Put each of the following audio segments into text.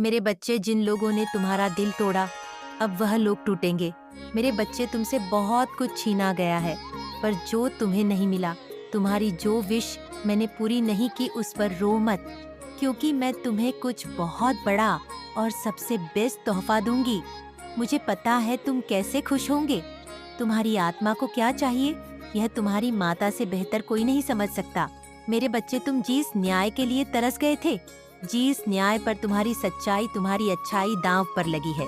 मेरे बच्चे, जिन लोगों ने तुम्हारा दिल तोड़ा, अब वह लोग टूटेंगे। मेरे बच्चे, तुमसे बहुत कुछ छीना गया है, पर जो तुम्हें नहीं मिला, तुम्हारी जो विश मैंने पूरी नहीं की, उस पर रो मत, क्योंकि मैं तुम्हें कुछ बहुत बड़ा और सबसे बेस्ट तोहफा दूंगी। मुझे पता है तुम कैसे खुश होंगे। तुम्हारी आत्मा को क्या चाहिए, यह तुम्हारी माता से बेहतर कोई नहीं समझ सकता। मेरे बच्चे, तुम जिस न्याय के लिए तरस गए थे, जिस न्याय पर तुम्हारी सच्चाई, तुम्हारी अच्छाई दांव पर लगी है,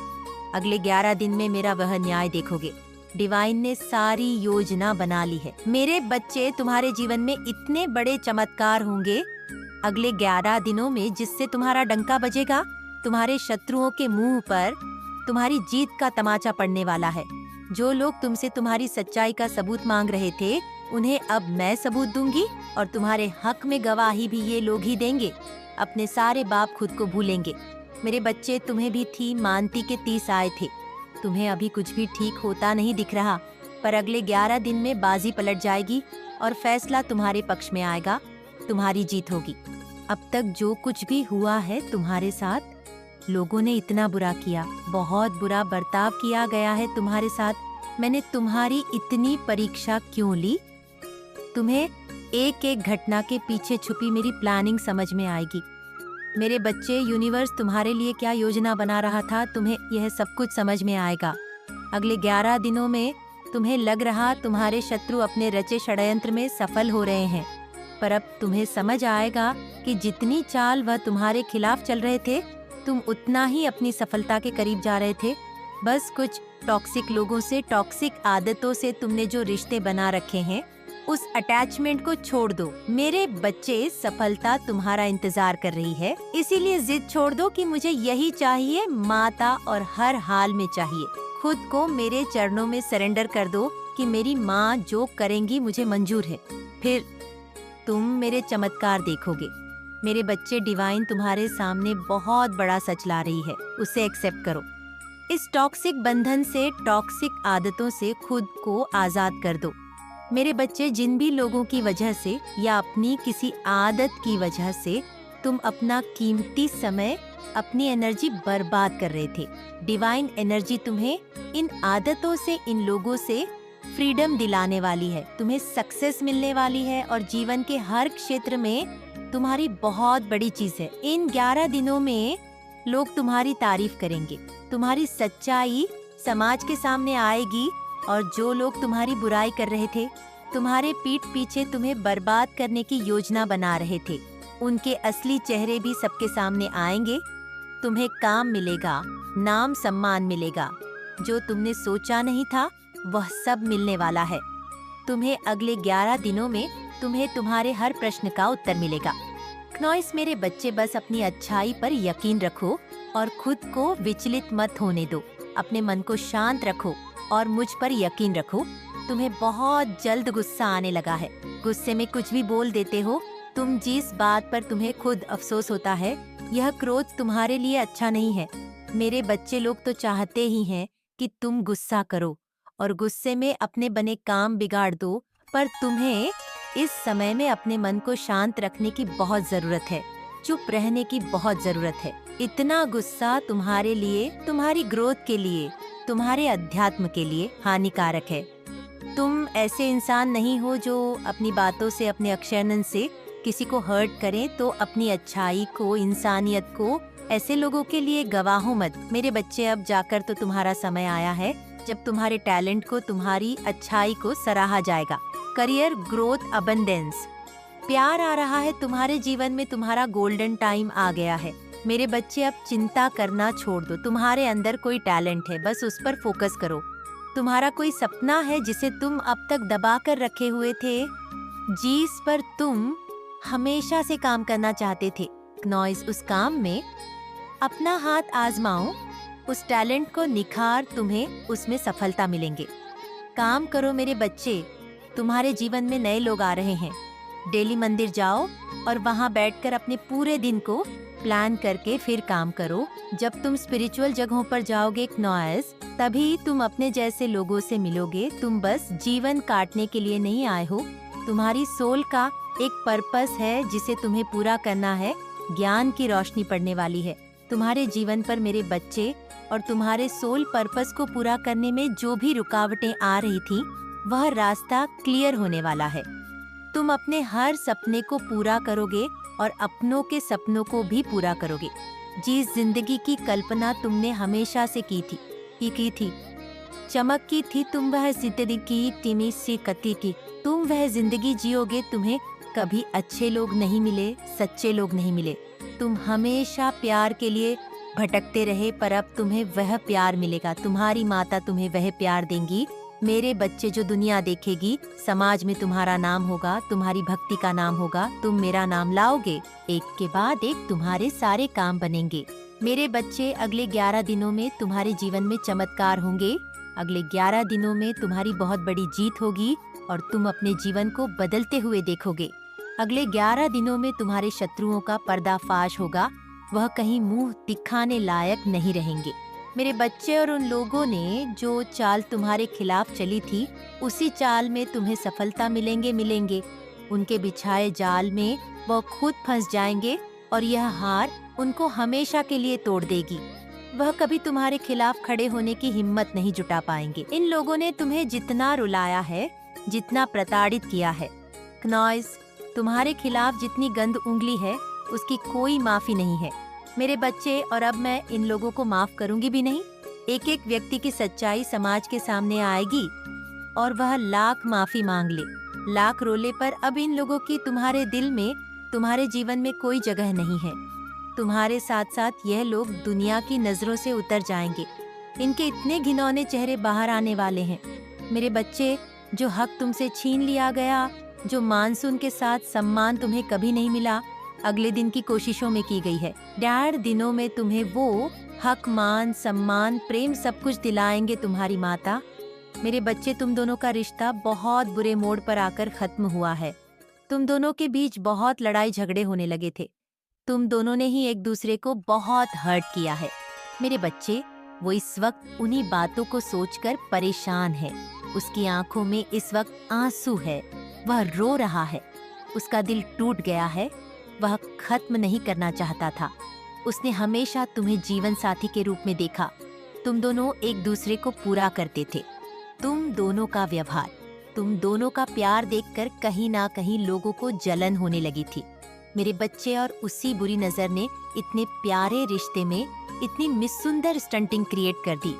अगले 11 दिन में मेरा वह न्याय देखोगे। डिवाइन ने सारी योजना बना ली है। मेरे बच्चे, तुम्हारे जीवन में इतने बड़े चमत्कार होंगे अगले 11 दिनों में, जिससे तुम्हारा डंका बजेगा। तुम्हारे शत्रुओं के मुंह पर तुम्हारी जीत का तमाचा पड़ने वाला है। जो लोग तुमसे तुम्हारी सच्चाई का सबूत मांग रहे थे, उन्हें अब मैं सबूत दूंगी, और तुम्हारे हक में गवाही भी ये लोग ही देंगे। अपने सारे बाप खुद को भूलेंगे। मेरे बच्चे, तुम्हें भी थी मानती के 30 आए थे। तुम्हें अभी कुछ भी ठीक होता नहीं दिख रहा, पर अगले 11 दिन में बाजी पलट जाएगी और फैसला तुम्हारे पक्ष में आएगा। तुम्हारी जीत होगी। अब तक जो कुछ भी हुआ है तुम्हारे साथ, लोगों ने इतना बुरा किया, बहुत बुरा बर्ताव किया गया है तुम्हारे साथ। मैंने तुम्हारी इतनी परीक्षा क्यों ली? तुम्हें एक एक घटना के पीछे छुपी मेरी प्लानिंग समझ में आएगी। मेरे बच्चे, यूनिवर्स तुम्हारे लिए क्या योजना बना रहा था, तुम्हें यह सब कुछ समझ में आएगा। अगले 11 दिनों में तुम्हें लग रहा तुम्हारे शत्रु अपने रचे षड्यंत्र में सफल हो रहे हैं, पर अब तुम्हें समझ आएगा कि जितनी चाल वह तुम्हारे खिलाफ चल रहे थे, तुम उतना ही अपनी सफलता के करीब जा रहे थे। बस कुछ टॉक्सिक लोगों से, टॉक्सिक आदतों से तुमने जो रिश्ते बना रखे हैं, उस अटैचमेंट को छोड़ दो। मेरे बच्चे, सफलता तुम्हारा इंतजार कर रही है, इसीलिए जिद छोड़ दो कि मुझे यही चाहिए, माता, और हर हाल में चाहिए। खुद को मेरे चरणों में सरेंडर कर दो कि मेरी माँ जो करेंगी मुझे मंजूर है। फिर तुम मेरे चमत्कार देखोगे। मेरे बच्चे, डिवाइन तुम्हारे सामने बहुत बड़ा सच ला रही है, उसे एक्सेप्ट करो। इस टॉक्सिक बंधन से, टॉक्सिक आदतों से खुद को आजाद कर दो। मेरे बच्चे, जिन भी लोगों की वजह से या अपनी किसी आदत की वजह से तुम अपना कीमती समय, अपनी एनर्जी बर्बाद कर रहे थे, डिवाइन एनर्जी तुम्हें इन आदतों से, इन लोगों से फ्रीडम दिलाने वाली है। तुम्हें सक्सेस मिलने वाली है और जीवन के हर क्षेत्र में तुम्हारी बहुत बड़ी चीज है। इन 11 दिनों में लोग तुम्हारी तारीफ करेंगे, तुम्हारी सच्चाई समाज के सामने आएगी, और जो लोग तुम्हारी बुराई कर रहे थे, तुम्हारे पीठ पीछे तुम्हें बर्बाद करने की योजना बना रहे थे, उनके असली चेहरे भी सबके सामने आएंगे। तुम्हें काम मिलेगा, नाम सम्मान मिलेगा, जो तुमने सोचा नहीं था वह सब मिलने वाला है। तुम्हें अगले 11 दिनों में तुम्हें तुम्हारे हर प्रश्न का उत्तर मिलेगा। क्नॉइस, मेरे बच्चे, बस अपनी अच्छाई पर यकीन रखो और खुद को विचलित मत होने दो। अपने मन को शांत रखो और मुझ पर यकीन रखो। तुम्हें बहुत जल्द गुस्सा आने लगा है। गुस्से में कुछ भी बोल देते हो तुम। जिस बात पर तुम्हें खुद अफसोस होता है, यह क्रोध तुम्हारे लिए अच्छा नहीं है। मेरे बच्चे, लोग तो चाहते ही हैं कि तुम गुस्सा करो और गुस्से में अपने बने काम बिगाड़ दो, पर तुम्हें इस समय में अपने मन को शांत रखने की बहुत जरूरत है, चुप रहने की बहुत जरूरत है। इतना गुस्सा तुम्हारे लिए, तुम्हारी ग्रोथ के लिए, तुम्हारे अध्यात्म के लिए हानिकारक है। तुम ऐसे इंसान नहीं हो जो अपनी बातों से, अपने अक्षरनन से किसी को हर्ट करें, तो अपनी अच्छाई को, इंसानियत को ऐसे लोगों के लिए गवाहो मत। मेरे बच्चे, अब जाकर तो तुम्हारा समय आया है जब तुम्हारे टैलेंट को, तुम्हारी अच्छाई को सराहा जाएगा। करियर ग्रोथ, अबंडेंस, प्यार आ रहा है तुम्हारे जीवन में। तुम्हारा गोल्डन टाइम आ गया है। मेरे बच्चे, अब चिंता करना छोड़ दो। तुम्हारे अंदर कोई टैलेंट है, बस उस पर फोकस करो। तुम्हारा कोई सपना है जिसे तुम अब तक दबा कर रखे हुए थे, जिस पर तुम हमेशा से काम करना चाहते थे। नॉइस, उस काम में अपना हाथ आजमाओ, उस टैलेंट को निखार, तुम्हें उसमें सफलता मिलेंगे। काम करो मेरे बच्चे, तुम्हारे जीवन में नए लोग आ रहे हैं। डेली मंदिर जाओ और वहाँ बैठकर अपने पूरे दिन को प्लान करके फिर काम करो। जब तुम स्पिरिचुअल जगहों पर जाओगे नॉइस, तभी तुम अपने जैसे लोगों से मिलोगे। तुम बस जीवन काटने के लिए नहीं आए हो। तुम्हारी सोल का एक पर्पस है जिसे तुम्हें पूरा करना है। ज्ञान की रोशनी पड़ने वाली है। तुम्हारे जीवन पर मेरे बच्चे और तुम्हारे सोल पर्पस को पूरा करने में जो भी रुकावटें आ रही थी, वह रास्ता क्लियर होने वाला है। तुम अपने हर सपने को पूरा करोगे और अपनों के सपनों को भी पूरा करोगे। जिस जिंदगी की कल्पना तुमने हमेशा से की थी, चमक की थी तुम वह जिंदगी टिमी सी कती की, तुम वह जिंदगी जियोगे। तुम्हें कभी अच्छे लोग नहीं मिले, सच्चे लोग नहीं मिले। तुम हमेशा प्यार के लिए भटकते रहे, पर अब तुम्हें वह प्यार मिलेगा। तुम्हारी माता तुम्हें वह प्यार देंगी। मेरे बच्चे, जो दुनिया देखेगी, समाज में तुम्हारा नाम होगा, तुम्हारी भक्ति का नाम होगा। तुम मेरा नाम लाओगे, एक के बाद एक तुम्हारे सारे काम बनेंगे। मेरे बच्चे, अगले 11 दिनों में तुम्हारे जीवन में चमत्कार होंगे। अगले 11 दिनों में तुम्हारी बहुत बड़ी जीत होगी और तुम अपने जीवन को बदलते हुए देखोगे। अगले 11 दिनों में तुम्हारे शत्रुओं का पर्दाफाश होगा, वह कहीं मुंह दिखाने लायक नहीं रहेंगे। मेरे बच्चे, और उन लोगों ने जो चाल तुम्हारे खिलाफ चली थी, उसी चाल में तुम्हें सफलता मिलेंगे। उनके बिछाए जाल में वो खुद फंस जाएंगे और यह हार उनको हमेशा के लिए तोड़ देगी। वह कभी तुम्हारे खिलाफ खड़े होने की हिम्मत नहीं जुटा पाएंगे। इन लोगों ने तुम्हें जितना रुलाया है, जितना प्रताड़ित किया है, क्नॉइज, तुम्हारे खिलाफ जितनी गंद उंगली है, उसकी कोई माफी नहीं है मेरे बच्चे। और अब मैं इन लोगों को माफ करूंगी भी नहीं। एक एक व्यक्ति की सच्चाई समाज के सामने आएगी और वह लाख माफी मांग ले, लाख रोले, पर अब इन लोगों की तुम्हारे दिल में, तुम्हारे जीवन में कोई जगह नहीं है। तुम्हारे साथ साथ यह लोग दुनिया की नजरों से उतर जाएंगे। इनके इतने घिनौने चेहरे बाहर आने वाले हैं मेरे बच्चे। जो हक तुमसे छीन लिया गया, जो मानसून के साथ सम्मान तुम्हें कभी नहीं मिला, अगले दिन की कोशिशों में की गई है। 1.5 दिनों में तुम्हें वो हक, मान, सम्मान, प्रेम सब कुछ दिलाएंगे तुम्हारी माता। मेरे बच्चे, तुम दोनों का रिश्ता बहुत बुरे मोड़ पर आकर खत्म हुआ है। तुम दोनों के बीच बहुत लड़ाई झगड़े होने लगे थे। तुम दोनों ने ही एक दूसरे को बहुत हर्ट किया है मेरे बच्चे। वो इस वक्त उन्हीं बातों को सोचकर परेशान है। उसकी आंखों में इस वक्त आंसू है, वह रो रहा है, उसका दिल टूट गया है। वह खत्म नहीं करना चाहता था। उसने हमेशा तुम्हें जीवन साथी के रूप में देखा। तुम दोनों एक दूसरे को पूरा करते थे। तुम दोनों का व्यवहार, तुम दोनों का प्यार देखकर कहीं ना कहीं लोगों को जलन होने लगी थी मेरे बच्चे। और उसी बुरी नजर ने इतने प्यारे रिश्ते में इतनी मिसुंदर स्टंटिंग क्रिएट कर दी।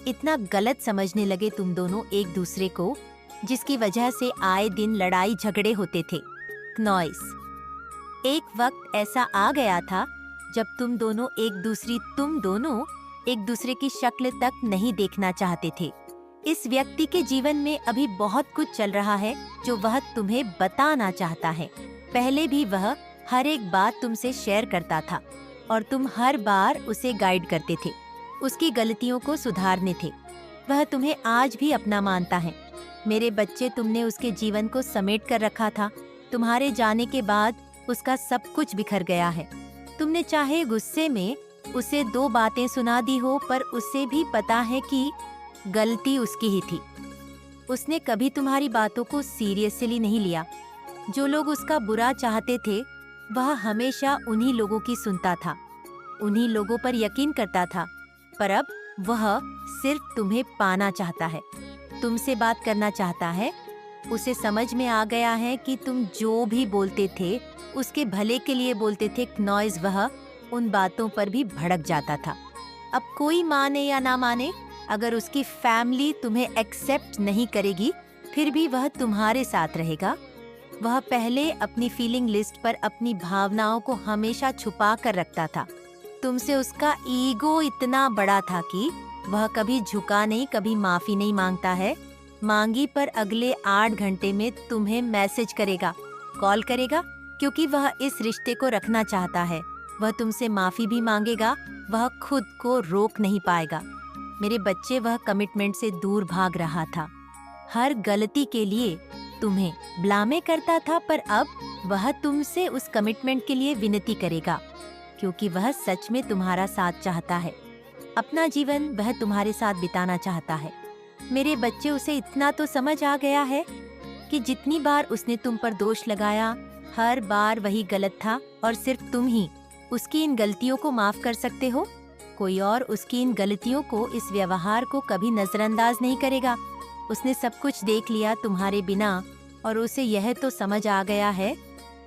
इतना गलत समझने लगे तुम दोनों एक दूसरे को, जिसकी वजह से आए दिन लड़ाई झगड़े होते थे। नॉइस, एक वक्त ऐसा आ गया था जब तुम दोनों एक दूसरे की शक्ल तक नहीं देखना चाहते थे। इस व्यक्ति के जीवन में अभी बहुत कुछ चल रहा है जो वह तुम्हें बताना चाहता है। पहले भी वह हर एक बात तुमसे शेयर करता था और तुम हर बार उसे गाइड करते थे, उसकी गलतियों को सुधारने थे। वह तुम्हें आज भी अपना मानता है मेरे बच्चे। तुमने उसके जीवन को समेट कर रखा था। तुम्हारे जाने के बाद उसका सब कुछ बिखर गया है। तुमने चाहे गुस्से में उसे 2 बातें सुना दी हो, पर उसे भी पता है कि गलती उसकी ही थी। उसने कभी तुम्हारी बातों को सीरियसली नहीं लिया। जो लोग उसका बुरा चाहते थे, वह हमेशा उन्हीं लोगों की सुनता था, उन्हीं लोगों पर यकीन करता था। पर अब वह सिर्फ तुम्हें पाना चाहता है, तुमसे बात करना चाहता है। उसे समझ में आ गया है कि तुम जो भी बोलते थे उसके भले के लिए बोलते थे। नॉइज, वह उन बातों पर भी भड़क जाता था। अब कोई माने या ना माने, अगर उसकी फैमिली तुम्हें एक्सेप्ट नहीं करेगी, फिर भी वह तुम्हारे साथ रहेगा। वह पहले अपनी फीलिंग लिस्ट पर अपनी भावनाओं को हमेशा छुपा कर रखता था। तुमसे उसका ईगो इतना बड़ा था कि वह कभी झुका नहीं, कभी माफी नहीं मांगता है। मांगी पर अगले 8 घंटे में तुम्हें मैसेज करेगा, कॉल करेगा, क्योंकि वह इस रिश्ते को रखना चाहता है। वह तुमसे माफी भी मांगेगा, वह खुद को रोक नहीं पाएगा मेरे बच्चे। वह कमिटमेंट से दूर भाग रहा था, हर गलती के लिए तुम्हें ब्लामे करता था, पर अब वह तुमसे उस कमिटमेंट के लिए विनती करेगा, क्योंकि वह सच में तुम्हारा साथ चाहता है। अपना जीवन वह तुम्हारे साथ बिताना चाहता है मेरे बच्चे। उसे इतना तो समझ आ गया है कि जितनी बार उसने तुम पर दोष लगाया, हर बार वही गलत था और सिर्फ तुम ही उसकी इन गलतियों को माफ कर सकते हो? कोई और उसकी इन गलतियों को, इस व्यवहार को कभी नजरअंदाज नहीं करेगा। उसने सब कुछ देख लिया तुम्हारे बिना और उसे यह तो समझ आ गया है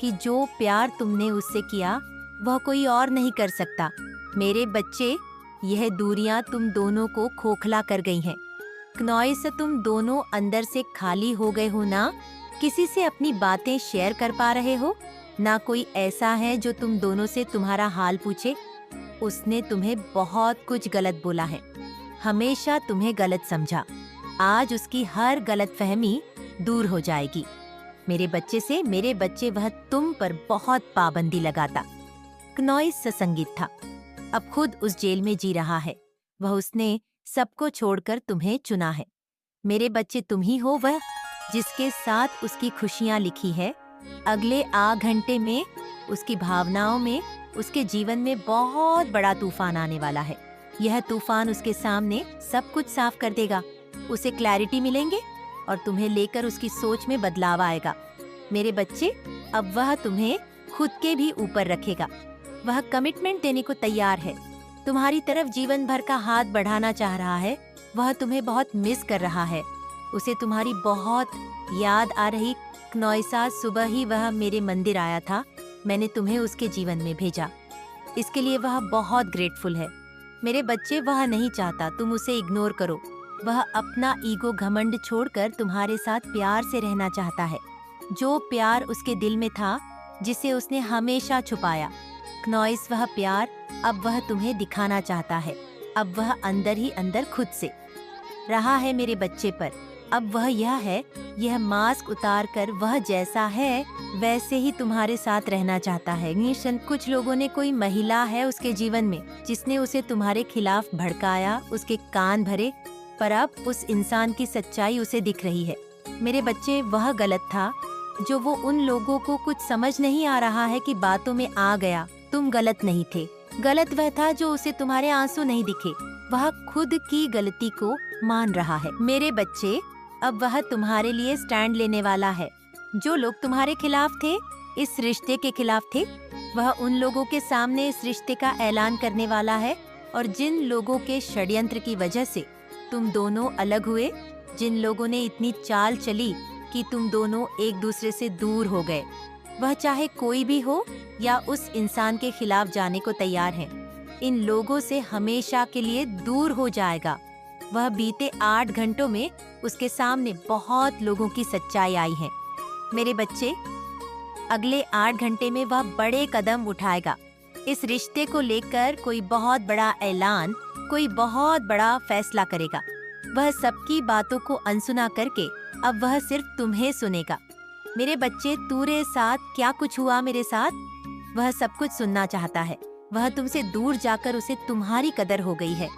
कि जो प्यार तुमने उससे किया वह कोई और नहीं कर सकता। मेरे बच्चे, यह दूरियां तुम दोनों को खोखला कर गई हैं। क्नॉइस, तुम दोनों अंदर से खाली हो गए हो ना? किसी से अपनी बातें शेयर कर पा रहे हो ना? कोई ऐसा है जो तुम दोनों से तुम्हारा हाल पूछे? उसने तुम्हें बहुत कुछ गलत बोला है, हमेशा तुम्हें गलत समझा। आज उसकी हर गलतफहमी दूर हो जाएगी। मेरे बच्चे वह तुम पर बहुत पाबंदी लगाता। क्नॉइस ससंगित था, अब खुद उस जेल में जी रहा है। उसने सबको छोड़कर तुम्हें चुना है। मेरे बच्चे, तुम ही हो वह जिसके साथ उसकी खुशियां लिखी है। अगले घंटे में उसकी भावनाओं में, उसके जीवन में बहुत बड़ा तूफान आने वाला है। यह तूफान उसके सामने सब कुछ साफ कर देगा। उसे क्लैरिटी मिलेंगे और तुम्हें लेकर उसकी सोच में बदलाव आएगा। मेरे बच्चे, अब वह तुम्हें खुद के भी ऊपर रखेगा। वह कमिटमेंट देने को तैयार है, तुम्हारी तरफ जीवन भर का हाथ बढ़ाना चाह रहा है। वह तुम्हें बहुत मिस कर रहा है, उसे तुम्हारी बहुत याद आ रही। क्नॉइसा, सुबह ही वह मेरे मंदिर आया था, मैंने तुम्हें उसके जीवन में भेजा। इसके लिए वह बहुत ग्रेटफुल है। मेरे बच्चे, वह नहीं चाहता तुम उसे इग्नोर करो। वह अपना ईगो, घमंड छोड़कर तुम्हारे साथ प्यार से रहना चाहता है। जो प्यार उसके दिल में था, जिसे उसने हमेशा छुपाया। क्नॉइस, वह प्यार अब वह तुम्हें दिखाना चाहता है। अब वह अंदर ही अंदर खुद से रहा है मेरे बच्चे पर। अब वह यह है, यह मास्क उतार कर वह जैसा है वैसे ही तुम्हारे साथ रहना चाहता है। निशन, कुछ लोगों ने, कोई महिला है उसके जीवन में जिसने उसे तुम्हारे खिलाफ भड़काया, उसके कान भरे, पर अब उस इंसान की सच्चाई उसे दिख रही है। मेरे बच्चे, वह गलत था जो वो उन लोगों को कुछ समझ नहीं आ रहा है कि बातों में आ गया। तुम गलत नहीं थे, गलत वह था जो उसे तुम्हारे आंसू नहीं दिखे। वह खुद की गलती को मान रहा है। मेरे बच्चे, अब वह तुम्हारे लिए स्टैंड लेने वाला है। जो लोग तुम्हारे खिलाफ थे, इस रिश्ते के खिलाफ थे, वह उन लोगों के सामने इस रिश्ते का ऐलान करने वाला है। और जिन लोगों के षड्यंत्र की वजह से तुम दोनों अलग हुए, जिन लोगों ने इतनी चाल चली कि तुम दोनों एक दूसरे से दूर हो गए, वह चाहे कोई भी हो या उस इंसान के खिलाफ जाने को तैयार है, इन लोगों से हमेशा के लिए दूर हो जाएगा। वह बीते 8 घंटों में उसके सामने बहुत लोगों की सच्चाई आई है। मेरे बच्चे, अगले 8 घंटे में वह बड़े कदम उठाएगा। इस रिश्ते को लेकर कोई बहुत बड़ा ऐलान, कोई बहुत बड़ा फैसला करेगा। वह सबकी बातों को अनसुना करके अब वह सिर्फ तुम्हें सुनेगा। मेरे बच्चे, तुम्हारे साथ क्या कुछ हुआ मेरे साथ, वह सब कुछ सुनना चाहता है। वह तुमसे दूर जाकर उसे तुम्हारी कदर हो गई है।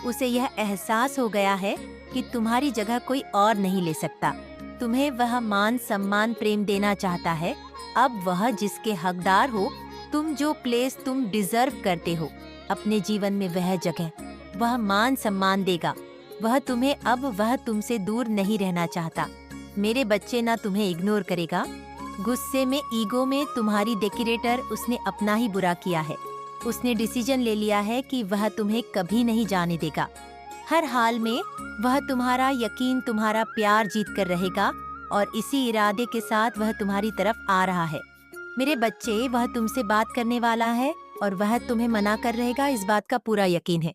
उसे यह एहसास हो गया है कि तुम्हारी जगह कोई और नहीं ले सकता। तुम्हें वह मान, सम्मान, प्रेम देना चाहता है। अब वह जिसके हकदार हो, तुम जो प्लेस तुम डिजर्व करते हो अपने जीवन में, वह जगह, वह मान सम्मान देगा। वह तुम्हें, अब वह तुमसे दूर नहीं रहना चाहता। मेरे बच्चे, ना तुम्हें इग्नोर करेगा। गुस्से में, ईगो में तुम्हारी डेकोरेटर उसने अपना ही बुरा किया है। उसने डिसीजन ले लिया है कि वह तुम्हें कभी नहीं जाने देगा। हर हाल में वह तुम्हारा यकीन, तुम्हारा प्यार जीत कर रहेगा और इसी इरादे के साथ वह तुम्हारी तरफ आ रहा है। मेरे बच्चे, वह तुमसे बात करने वाला है और वह तुम्हें मना कर रहेगा, इस बात का पूरा यकीन है।